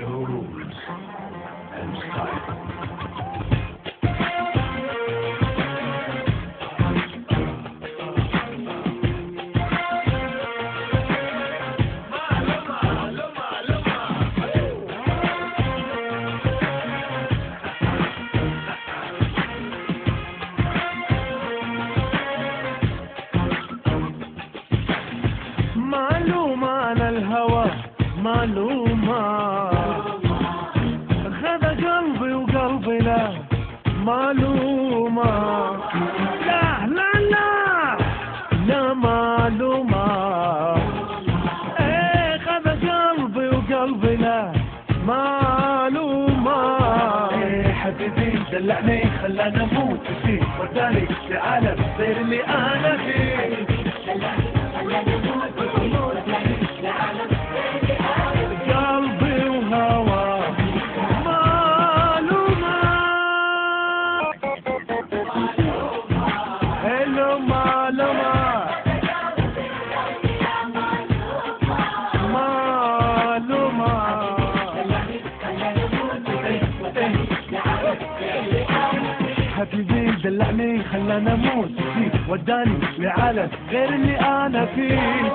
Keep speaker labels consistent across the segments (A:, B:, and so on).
A: rules and style.
B: معلومة عن الهوى معلومة خذ قلبي وقلبي لا معلومة لا لا لا لا معلومة ايه خذ قلبي وقلبي لا معلومة
A: ايه حبيبي دلعني خلاني اموت فيه وداني لعالم غير اللي انا فيه
B: قلبي وهوى معلومة حلو معلومة معلومة حبيبي دلعني خلاني اموت فيه وداني لعالم غير اللي انا فيه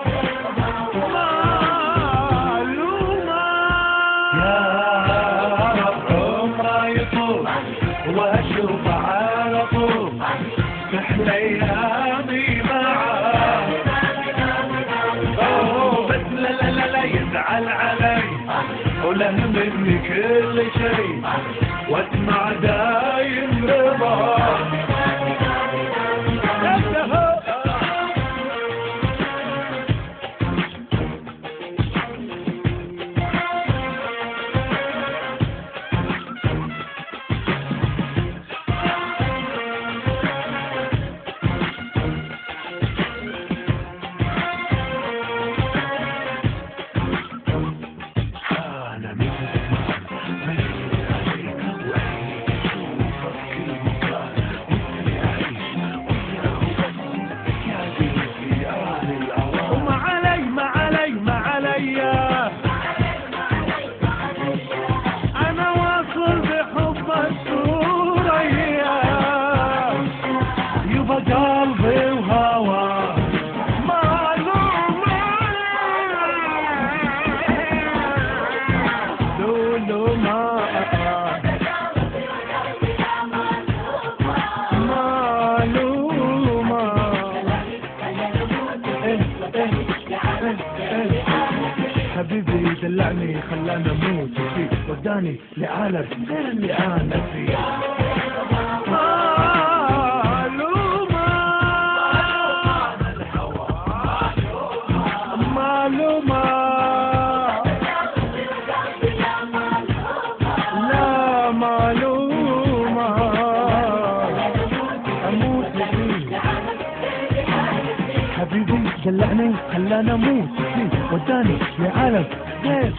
A: يا رب عمره يطول واشوف على طول تحلى ايامي معاه بس لا لا لا لا يزعل علي وله مني كل شيء واسمع دايم رضاه
B: قلبي وهوى معلومة معلومة حبيبي دلعني خلاني اموت فيه وداني لعالم غير اللي انا فيه معلومة لا معلومة أموت فيه حبيبي دلعني خلاني أموت فيه وداني لعالم غير